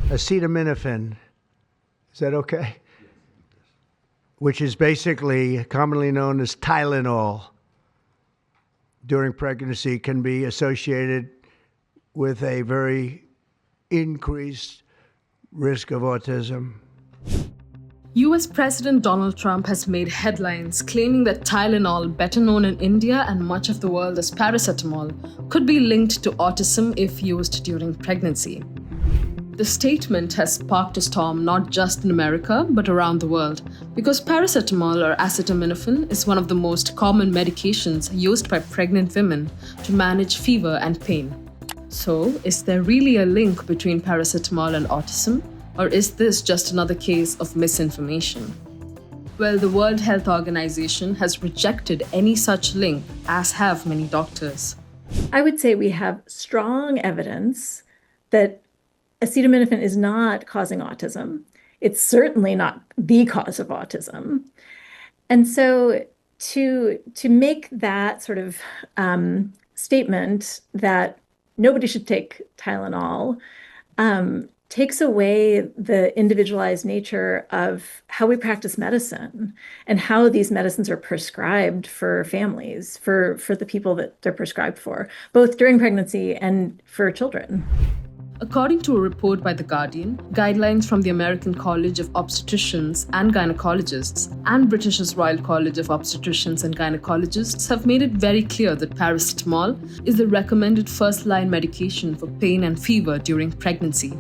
acetaminophen. Is that okay? Which is basically commonly known as Tylenol during pregnancy, can be associated with a very increased risk of autism. US President Donald Trump has made headlines claiming that Tylenol, better known in India and much of the world as paracetamol, could be linked to autism if used during pregnancy. The statement has sparked a storm not just in America but around the world, because paracetamol or acetaminophen is one of the most common medications used by pregnant women to manage fever and pain. So, is there really a link between paracetamol and autism? Or is this just another case of misinformation? Well, the World Health Organization has rejected any such link, as have many doctors. I would say we have strong evidence that acetaminophen is not causing autism. It's certainly not the cause of autism. And so to make that sort of statement that nobody should take Tylenol takes away the individualized nature of how we practice medicine and how these medicines are prescribed for families, for the people that they're prescribed for, both during pregnancy and for children. According to a report by The Guardian, guidelines from the American College of Obstetricians and Gynecologists and British's Royal College of Obstetricians and Gynecologists have made it very clear that paracetamol is the recommended first-line medication for pain and fever during pregnancy.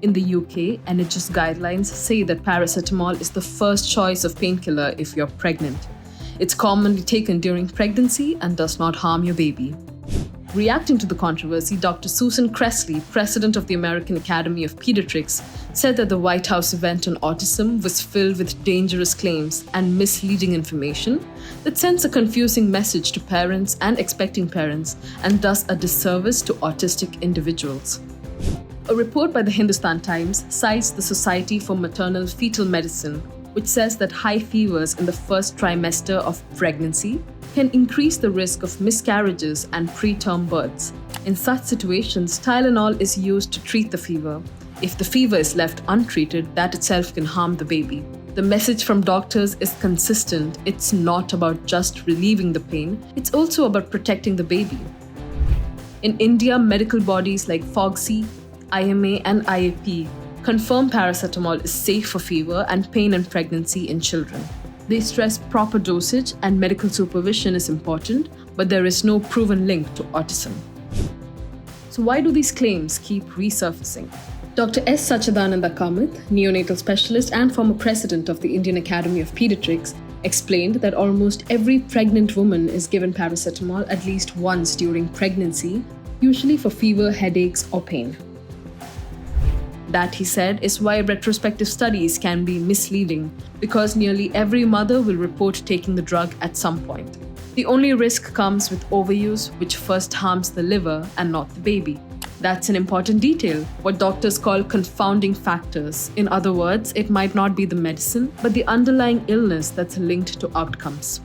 In the UK, NHS guidelines say that paracetamol is the first choice of painkiller if you're pregnant. It's commonly taken during pregnancy and does not harm your baby. Reacting to the controversy, Dr. Susan Cressley, president of the American Academy of Pediatrics, said that the White House event on autism was filled with dangerous claims and misleading information that sends a confusing message to parents and expecting parents and does a disservice to autistic individuals. A report by the Hindustan Times cites the Society for Maternal Fetal Medicine, which says that high fevers in the first trimester of pregnancy can increase the risk of miscarriages and preterm births. In such situations, Tylenol is used to treat the fever. If the fever is left untreated, that itself can harm the baby. The message from doctors is consistent. It's not about just relieving the pain, it's also about protecting the baby. In India, medical bodies like FOGSI, IMA, and IAP confirm paracetamol is safe for fever and pain in pregnancy in children. They stress proper dosage and medical supervision is important, but there is no proven link to autism. So why do these claims keep resurfacing? Dr. S. Sachidananda Kamath, neonatal specialist and former president of the Indian Academy of Pediatrics, explained that almost every pregnant woman is given paracetamol at least once during pregnancy, usually for fever, headaches, or pain. That, he said, is why retrospective studies can be misleading, because nearly every mother will report taking the drug at some point. The only risk comes with overuse, which first harms the liver and not the baby. That's an important detail, what doctors call confounding factors. In other words, it might not be the medicine, but the underlying illness that's linked to outcomes.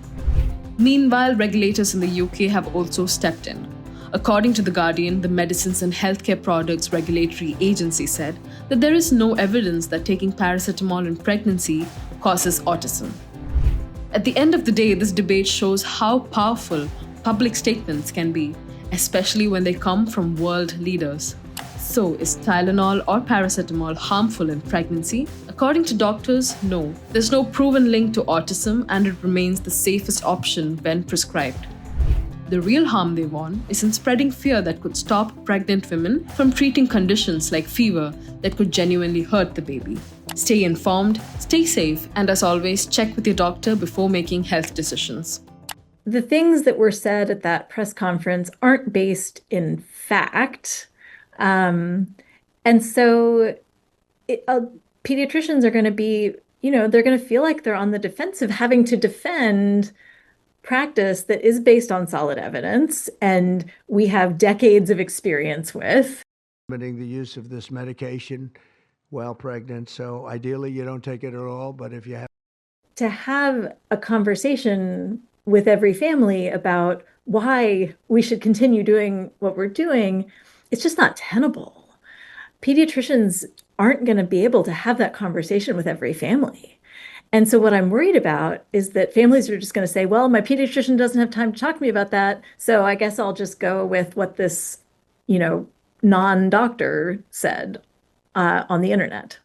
Meanwhile, regulators in the UK have also stepped in. According to The Guardian, the Medicines and Healthcare Products Regulatory Agency said that there is no evidence that taking paracetamol in pregnancy causes autism. At the end of the day, this debate shows how powerful public statements can be, especially when they come from world leaders. So, is Tylenol or paracetamol harmful in pregnancy? According to doctors, no. There's no proven link to autism, and it remains the safest option when prescribed. The real harm they want is in spreading fear that could stop pregnant women from treating conditions like fever that could genuinely hurt the baby. Stay informed, stay safe, and as always, check with your doctor before making health decisions. The things that were said at that press conference aren't based in fact. And so pediatricians are going to be, they're going to feel like they're on the defensive, having to defend practice that is based on solid evidence and we have decades of experience with. Limiting the use of this medication while pregnant. So ideally, you don't take it at all, but if you have to have a conversation with every family about why we should continue doing what we're doing, it's just not tenable. Pediatricians aren't going to be able to have that conversation with every family. And so what I'm worried about is that families are just going to say, well, my pediatrician doesn't have time to talk to me about that, so I guess I'll just go with what this, non-doctor said on the internet.